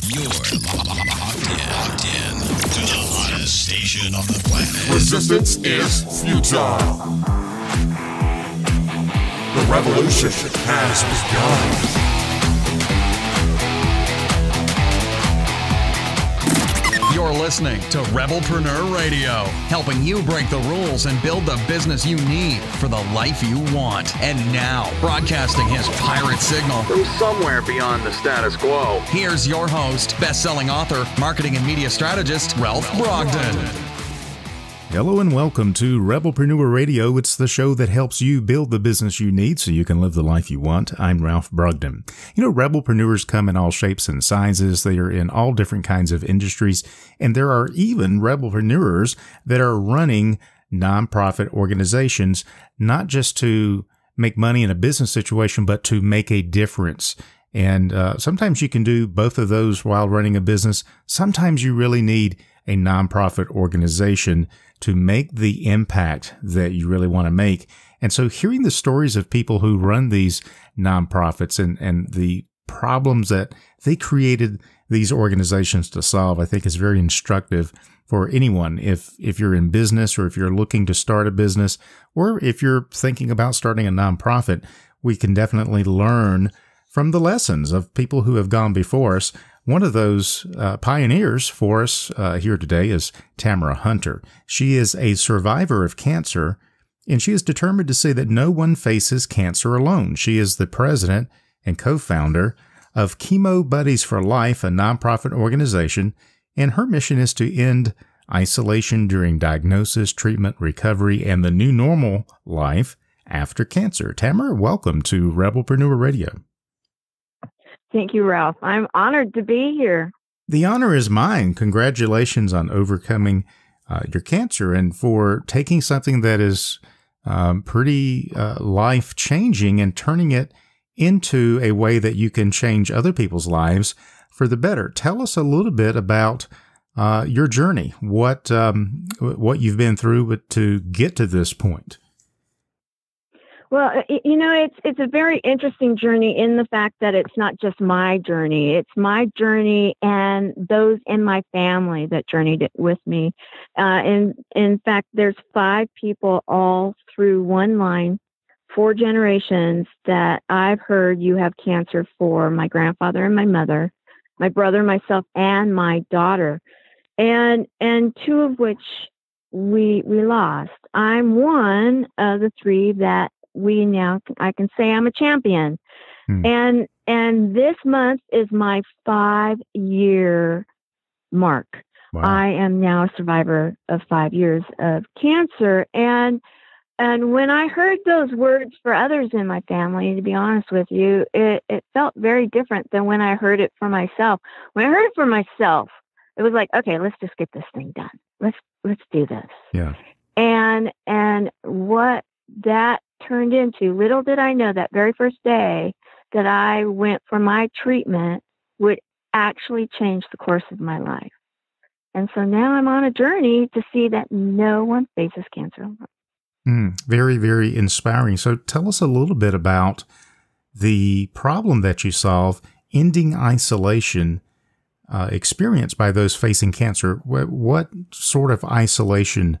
You're locked in to the hottest station on the planet. Resistance is futile. The revolution has begun. You're listening to Rebelpreneur Radio, helping you break the rules and build the business you need for the life you want. And now, broadcasting his pirate signal from somewhere beyond the status quo, here's your host, best-selling author, marketing and media strategist, Ralph Brogden. Hello and welcome to Rebelpreneur Radio. It's the show that helps you build the business you need so you can live the life you want. I'm Ralph Brogden. You know, Rebelpreneurs come in all shapes and sizes. They are in all different kinds of industries. And there are even Rebelpreneurs that are running nonprofit organizations, not just to make money in a business situation, but to make a difference. And sometimes you can do both of those while running a business. Sometimes you really need a nonprofit organization to make the impact that you really want to make. And so hearing the stories of people who run these nonprofits and the problems that they created these organizations to solve, I think is very instructive for anyone. If you're in business or if you're looking to start a business or if you're thinking about starting a nonprofit, we can definitely learn from the lessons of people who have gone before us. One of those pioneers for us here today is Tamara Hunter. She is a survivor of cancer, and she is determined to see that no one faces cancer alone. She is the president and co-founder of Chemo Buddies for Life, a nonprofit organization, and her mission is to end isolation during diagnosis, treatment, recovery, and the new normal life after cancer. Tamara, welcome to Rebelpreneur Radio. Thank you, Ralph. I'm honored to be here. The honor is mine. Congratulations on overcoming your cancer and for taking something that is pretty life-changing and turning it into a way that you can change other people's lives for the better. Tell us a little bit about your journey, what you've been through to get to this point. Well, you know, it's a very interesting journey in the fact that it's not just my journey. It's my journey and those in my family that journeyed it with me. And in fact, there's 5 people all through one line, 4 generations that I've heard you have cancer for: my grandfather and my mother, my brother, myself, and my daughter. And 2 of which we lost. I'm one of the 3 that I can say I'm a champion. And this month is my 5-year mark. Wow. I am now a survivor of 5 years of cancer. And when I heard those words for others in my family, to be honest with you, it felt very different than when I heard it for myself. When I heard it for myself, it was like, okay, let's just get this thing done. Let's do this. Yeah. And what that turned into, little did I know that very first day that I went for my treatment would actually change the course of my life. And so now I'm on a journey to see that no one faces cancer. Very, very inspiring. So tell us a little bit about the problem that you solve, ending isolation experienced by those facing cancer. What sort of isolation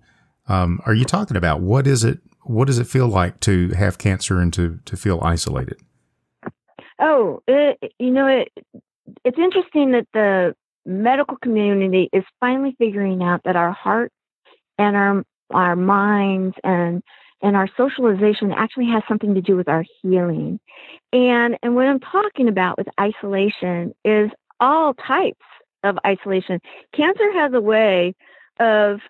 are you talking about? What is it? What does it feel like to have cancer and to feel isolated? Oh, it's interesting that the medical community is finally figuring out that our heart and our minds and our socialization actually has something to do with our healing. And what I'm talking about with isolation is all types of isolation. Cancer has a way of,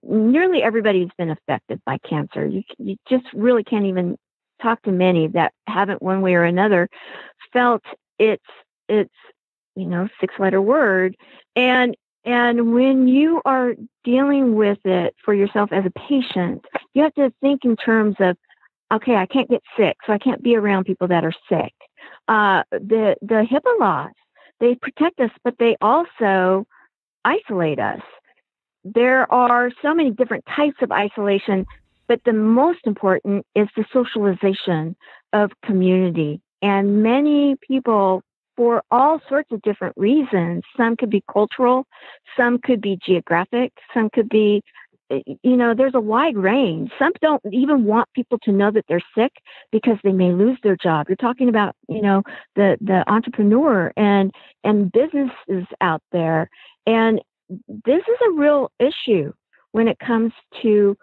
nearly everybody's been affected by cancer. You just really can't even talk to many that haven't one way or another felt its 6-letter word. And when you are dealing with it for yourself as a patient, you have to think in terms of, okay, I can't get sick, so I can't be around people that are sick. The HIPAA laws, they protect us, but they also isolate us. There are so many different types of isolation, but the most important is the socialization of community. And many people for all sorts of different reasons. Some could be cultural, some could be geographic, some could be, there's a wide range. Some don't even want people to know that they're sick because they may lose their job. You're talking about, the entrepreneur and businesses out there. And this is a real issue when it comes to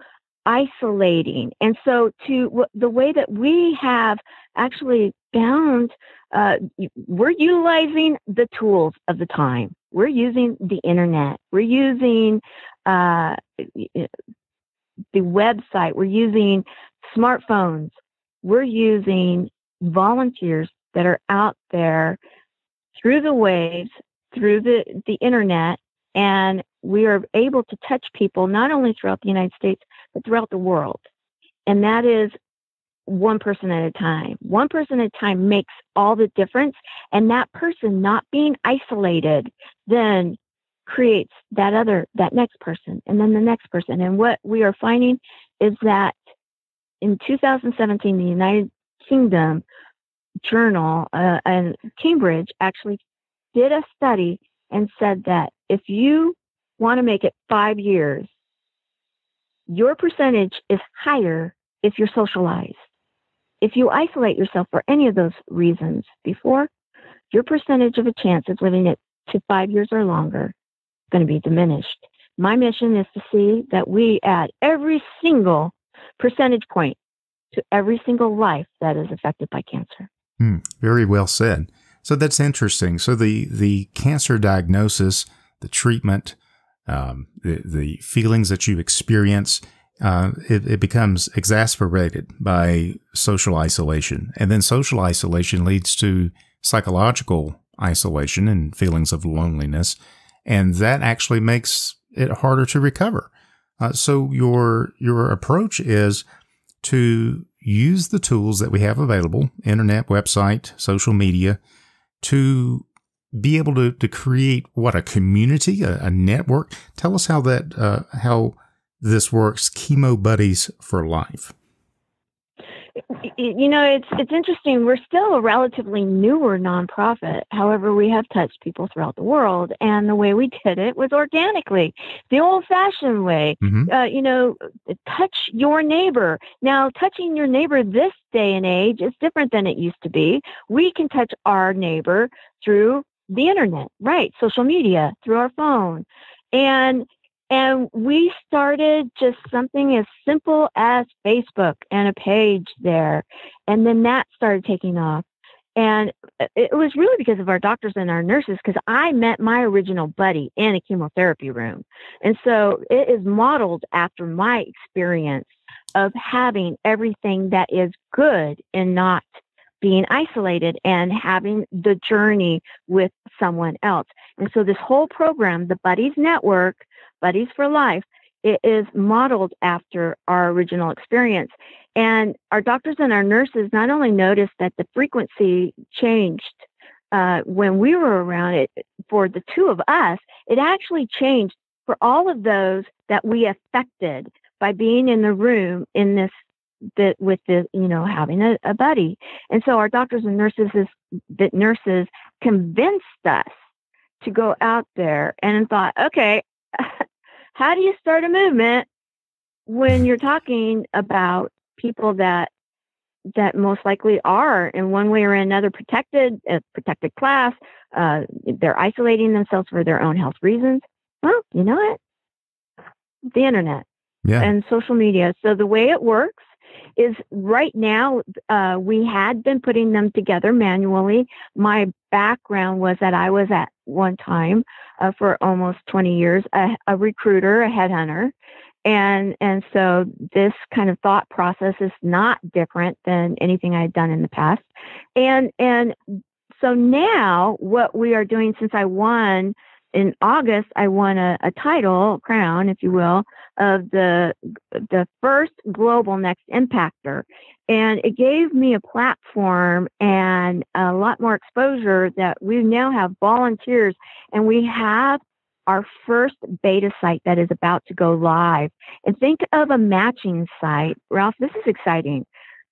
isolating. And so the way that we have actually found, we're utilizing the tools of the time. We're using the internet. We're using the website. We're using smartphones. We're using volunteers that are out there through the waves, through the internet, and we are able to touch people not only throughout the United States, but throughout the world. And that is one person at a time. One person at a time makes all the difference. And that person not being isolated then creates that next person, and then the next person. And what we are finding is that in 2017, the United Kingdom Journal and Cambridge actually did a study and said that if you want to make it 5 years, your percentage is higher if you're socialized. If you isolate yourself for any of those reasons before, your percentage of a chance of living it to 5 years or longer is going to be diminished. My mission is to see that we add every single percentage point to every single life that is affected by cancer. Very well said. So that's interesting. So the cancer diagnosis, the treatment, the feelings that you experience, it becomes exacerbated by social isolation. And then social isolation leads to psychological isolation and feelings of loneliness. And that actually makes it harder to recover. So your approach is to use the tools that we have available, internet, website, social media, to be able to create a community, a network. Tell us how this works. Chemo Buddies for Life. It's interesting. We're still a relatively newer nonprofit. However, we have touched people throughout the world, and the way we did it was organically, the old-fashioned way. Touch your neighbor. Now, touching your neighbor this day and age is different than it used to be. We can touch our neighbor through the internet, right? Social media, through our phone, and we started just something as simple as Facebook and a page there. And then that started taking off. And it was really because of our doctors and our nurses, because I met my original buddy in a chemotherapy room. And so it is modeled after my experience of having everything that is good and not being isolated and having the journey with someone else. And so this whole program, the Buddies Network, Buddies for Life, it is modeled after our original experience. And our doctors and our nurses not only noticed that the frequency changed when we were around it for the two of us, it actually changed for all of those that we affected by being in the room in this with the having a buddy. And so our doctors and nurses convinced us to go out there and thought, okay, how do you start a movement when you're talking about people that most likely are in one way or another protected class? They're isolating themselves for their own health reasons. Well, you know what? The internet and social media. So the way it works is right now, we had been putting them together manually. My background was that I was at one time for almost 20 years, a recruiter, a headhunter. And so this kind of thought process is not different than anything I had done in the past. And so now what we are doing, since I won in August, I won a title, crown, if you will, of the first global next impactor. And it gave me a platform and a lot more exposure that we now have volunteers, and we have our first beta site that is about to go live. And think of a matching site. Ralph, this is exciting.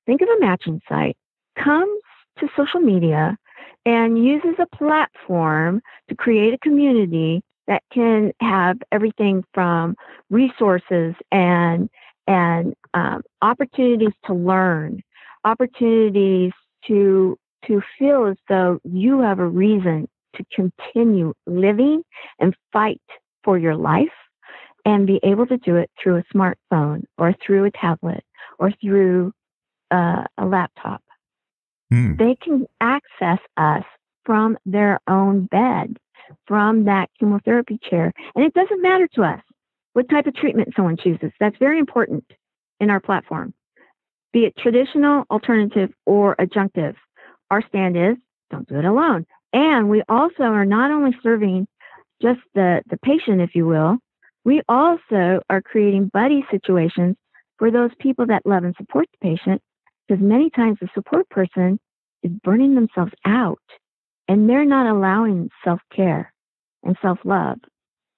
Think of a matching site. Comes to social media and uses a platform to create a community that can have everything from resources and opportunities to learn, opportunities to feel as though you have a reason to continue living and fight for your life, and be able to do it through a smartphone or through a tablet or through a laptop. They can access us from their own bed, from that chemotherapy chair. And it doesn't matter to us what type of treatment someone chooses. That's very important in our platform. Be it traditional, alternative, or adjunctive. Our stand is, don't do it alone. And we also are not only serving just the patient, if you will, we also are creating buddy situations for those people that love and support the patient, because many times the support person is burning themselves out and they're not allowing self-care and self-love.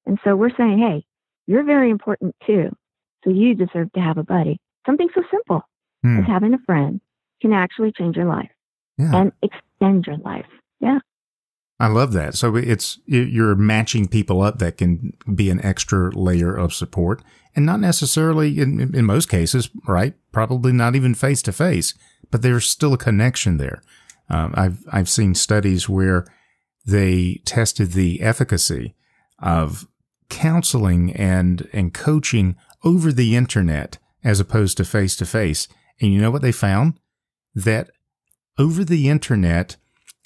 And so we're saying, hey, you're very important too. So you deserve to have a buddy. Something so simple as having a friend can actually change your life and extend your life. Yeah. I love that. So you're matching people up that can be an extra layer of support, and not necessarily in most cases, right? Probably not even face to face, but there's still a connection there. I've seen studies where they tested the efficacy of counseling and coaching over the internet as opposed to face to face. And you know what they found? That over the internet,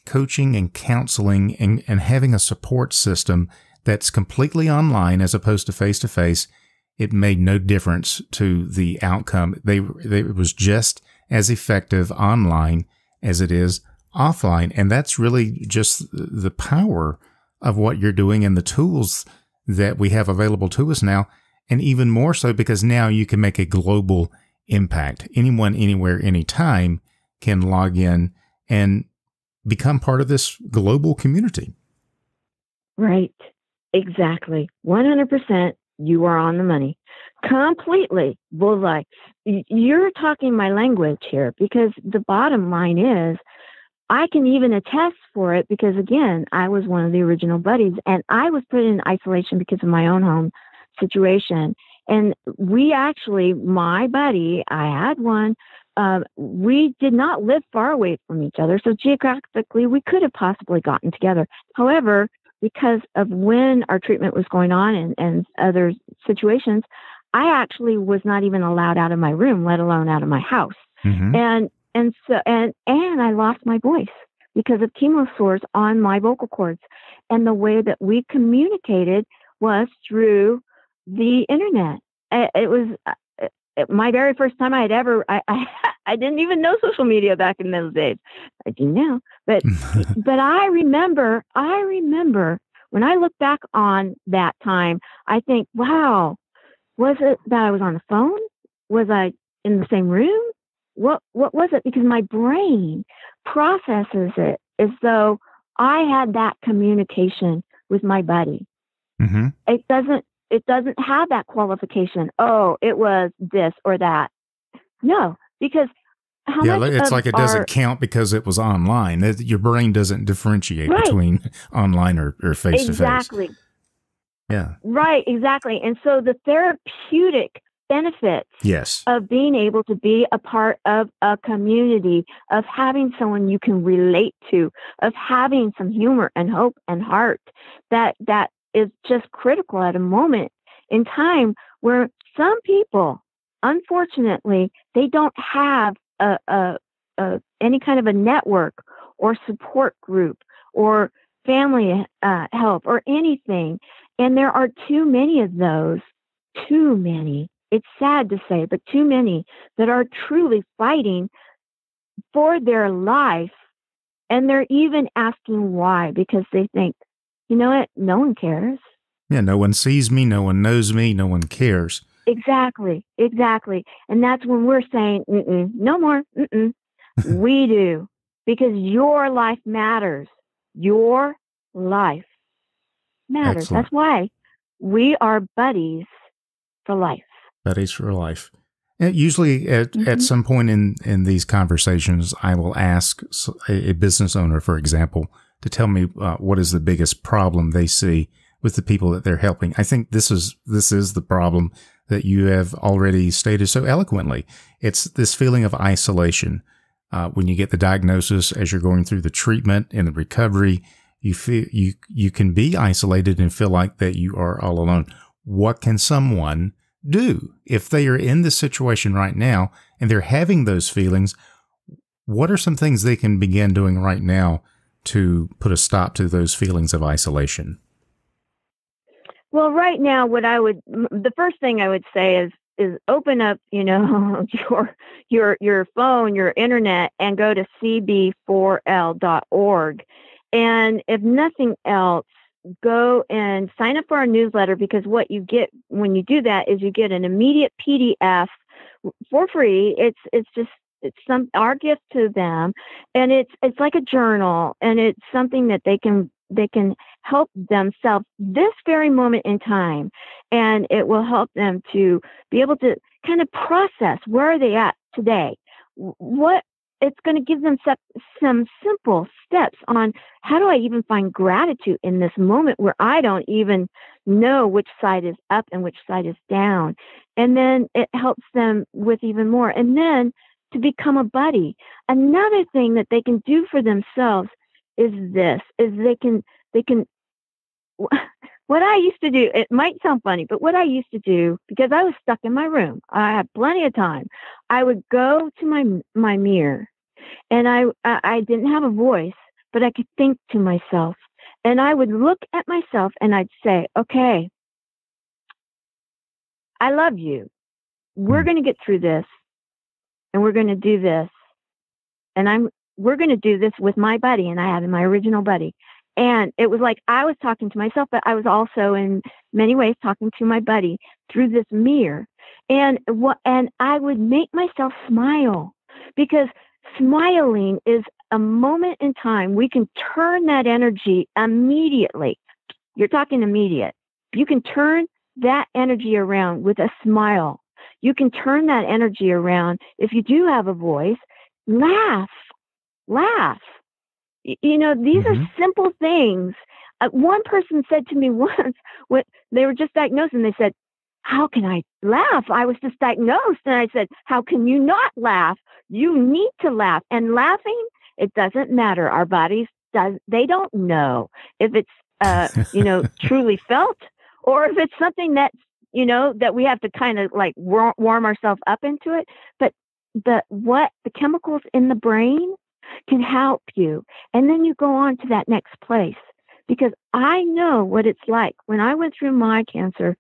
coaching and counseling and having a support system that's completely online as opposed to face, it made no difference to the outcome. It was just as effective online as it is offline. And that's really just the power of what you're doing and the tools that we have available to us now. And even more so because now you can make a global impact. Anyone, anywhere, anytime can log in and become part of this global community. Right. Exactly. 100%. You are on the money. Completely. Bullseye. You're talking my language here, because the bottom line is I can even attest for it, because again, I was one of the original buddies and I was put in isolation because of my own home situation. And we actually, my buddy, I had one, we did not live far away from each other. So geographically, we could have possibly gotten together. However, because of when our treatment was going on and other situations, I actually was not even allowed out of my room, let alone out of my house. And I lost my voice because of chemo sores on my vocal cords. And the way that we communicated was through the internet. It was my very first time I had ever, I didn't even know social media back in those days. I do now, but I remember when I look back on that time, I think, wow, was it that I was on the phone? Was I in the same room? What was it? Because my brain processes it as though I had that communication with my buddy. It doesn't have that qualification. Oh, it was this or that. No, because it's like it doesn't count because it was online. Your brain doesn't differentiate between online or face to face. Exactly. Yeah. Right, exactly. And so the therapeutic benefits of being able to be a part of a community, of having someone you can relate to, of having some humor and hope and heart, that is just critical at a moment in time where some people, unfortunately, they don't have any kind of a network or support group or family help or anything. And there are too many of those, too many. It's sad to say, but too many that are truly fighting for their life. And they're even asking why, because they think, you know what? No one cares. Yeah, no one sees me. No one knows me. No one cares. Exactly. And that's when we're saying, no more. We do. Because your life matters. Your life matters. Excellent. That's why we are buddies for life. Buddies for life. Usually at some point in these conversations, I will ask a business owner, for example, to tell me what is the biggest problem they see with the people that they're helping. I think this is the problem that you have already stated so eloquently. It's this feeling of isolation. When you get the diagnosis, as you're going through the treatment and the recovery, you feel you can be isolated and feel like that you are all alone. What can someone do if they are in this situation right now and they're having those feelings? What are some things they can begin doing right now to put a stop to those feelings of isolation? Well, right now, the first thing I would say is open up, your phone, your internet, and go to cb4l.org. And if nothing else, go and sign up for our newsletter, because what you get when you do that is you get an immediate PDF for free. It's our gift to them, and it's like a journal, and it's something that they can help themselves this very moment in time, and it will help them to be able to kind of process where are they at today. What it's going to give them some simple steps on how do I even find gratitude in this moment where I don't even know which side is up and which side is down. And then it helps them with even more. And then to become a buddy. Another thing that they can do for themselves is they can, what I used to do, it might sound funny, but what I used to do, because I was stuck in my room, I had plenty of time, I would go to my mirror, and I didn't have a voice, but I could think to myself, and I would look at myself and I'd say, okay, I love you. We're going to get through this, and we're going to do this, and we're going to do this with my buddy, and I had my original buddy. And it was like I was talking to myself, but I was also in many ways talking to my buddy through this mirror. And I would make myself smile, because smiling is a moment in time. We can turn that energy immediately. You're talking immediate. You can turn that energy around with a smile. You can turn that energy around. If you do have a voice, laugh. These are simple things. One person said to me once, when they were just diagnosed, and they said, how can I laugh? I was just diagnosed. And I said, how can you not laugh? You need to laugh. And laughing, it doesn't matter. Our bodies, they don't know if it's, truly felt, or if it's something that's, that we have to kind of like warm ourselves up into it. But the chemicals in the brain can help you. And then you go on to that next place, because I know what it's like. When I went through my cancer,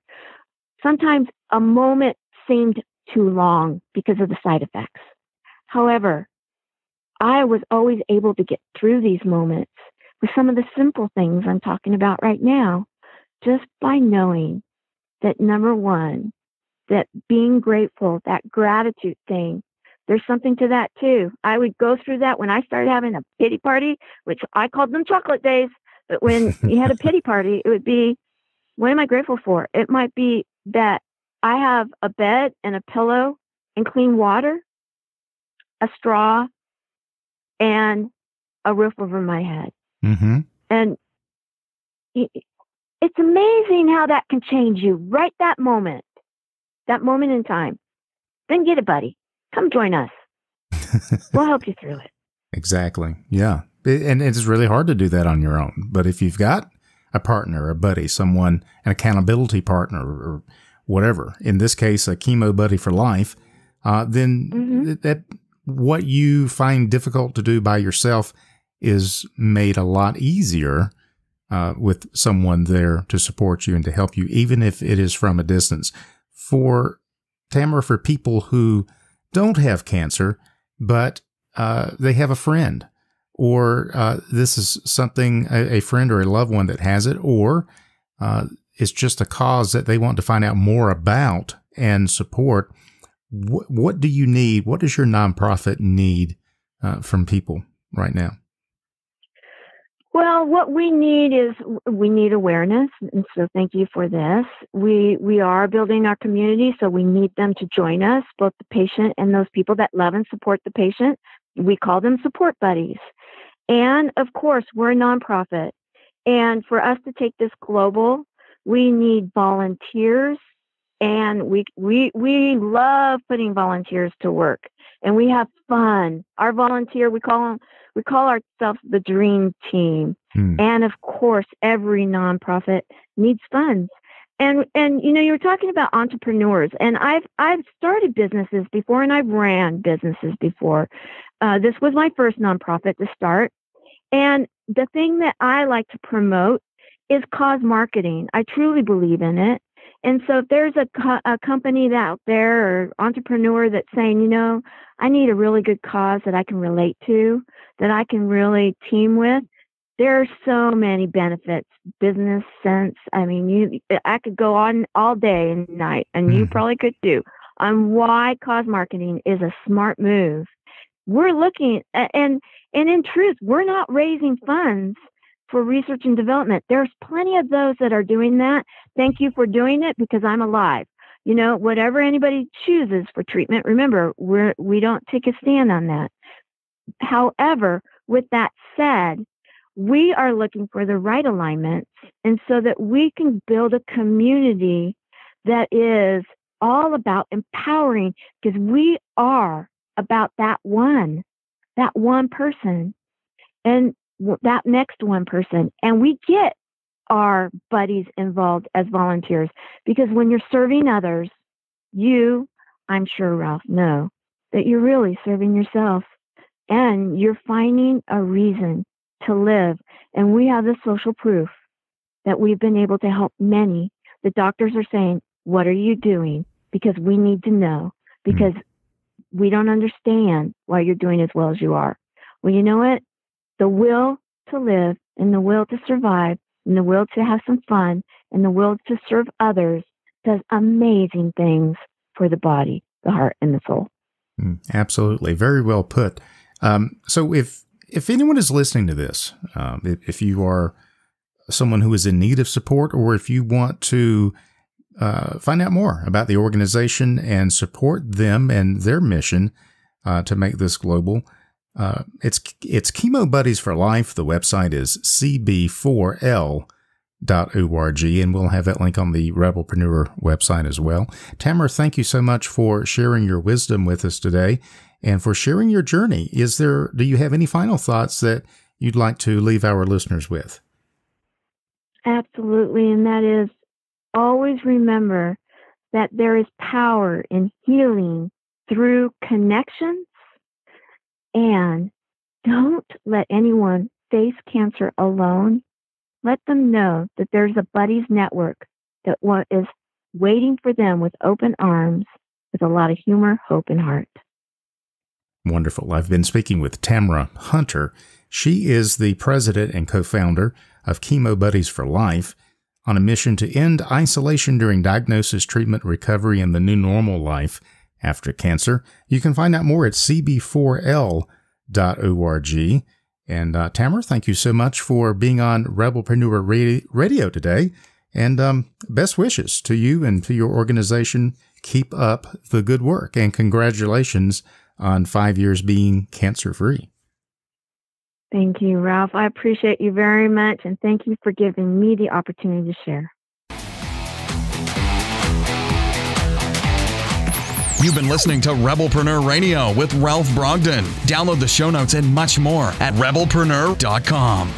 sometimes a moment seemed too long because of the side effects. However, I was always able to get through these moments with some of the simple things I'm talking about right now, just by knowing that, number one, that being grateful, that gratitude thing, there's something to that too. I would go through that when I started having a pity party, which I called them chocolate days. But when you had a pity party, it would be, what am I grateful for? It might be that I have a bed and a pillow and clean water, a straw, and a roof over my head. Mm-hmm. And it's amazing how that can change you right that moment in time. Then get a buddy. Come join us. We'll help you through it. Exactly. Yeah. And it's really hard to do that on your own. But if you've got a partner, a buddy, someone, an accountability partner, or whatever, in this case, a chemo buddy for life, then that what you find difficult to do by yourself is made a lot easier with someone there to support you and to help you, even if it is from a distance. For Tamara, for people who don't have cancer, but they have a friend, or this is something, a friend or a loved one that has it, or it's just a cause that they want to find out more about and support. What do you need? What does your nonprofit need from people right now? Well, what we need is awareness, and so thank you for this. We are building our community, so we need them to join us, both the patient and those people that love and support the patient. We call them support buddies. And of course, we're a nonprofit. And for us to take this global, we need volunteers, and we love putting volunteers to work, and we have fun. Our volunteer, we call ourselves the dream team. And of course, every nonprofit needs funds. And you were talking about entrepreneurs, and I've started businesses before, and I've ran businesses before. This was my first nonprofit to start. And the thing that I like to promote is cause marketing. I truly believe in it. And so if there's a company out there or entrepreneur that's saying, I need a really good cause that I can relate to, that I can really team with, there are so many benefits, business sense. I mean, I could go on all day and night, and you probably could too, on why cause marketing is a smart move. We're looking at, and in truth, we're not raising funds for research and development. There's plenty of those that are doing that. Thank you for doing it, because I'm alive. Whatever anybody chooses for treatment, remember, we don't take a stand on that. However, with that said, we are looking for the right alignments, and so that we can build a community that is all about empowering, because we are about that one person, and that next one person. And we get our buddies involved as volunteers, because when you're serving others, I'm sure, Ralph, know that you're really serving yourself, and you're finding a reason to live. And we have the social proof that we've been able to help many. The doctors are saying, what are you doing? Because we need to know, because we don't understand why you're doing as well as you are. Well, you know what? The will to live, and the will to survive, and the will to have some fun, and the will to serve others does amazing things for the body, the heart, and the soul. Absolutely. Very well put. So if anyone is listening to this, if you are someone who is in need of support, or if you want to find out more about the organization and support them and their mission to make this global, it's Chemo Buddies for Life. The website is cb4l.org, and we'll have that link on the Rebelpreneur website as well. Tamara, thank you so much for sharing your wisdom with us today and for sharing your journey. Do you have any final thoughts that you'd like to leave our listeners with? Absolutely, and that is, always remember that there is power in healing through connections, and don't let anyone face cancer alone. Let them know that there's a buddies network that is waiting for them with open arms, with a lot of humor, hope, and heart. Wonderful. I've been speaking with Tamara Hunter. She is the president and co-founder of Chemo Buddies for Life, on a mission to end isolation during diagnosis, treatment, recovery, and the new normal life after cancer. You can find out more at cb4l.org. And Tamara, thank you so much for being on Rebelpreneur Radio today. And best wishes to you and to your organization. Keep up the good work, and congratulations on 5 years being cancer-free. Thank you, Ralph. I appreciate you very much, and thank you for giving me the opportunity to share. You've been listening to Rebelpreneur Radio with Ralph Brogden. Download the show notes and much more at rebelpreneur.com.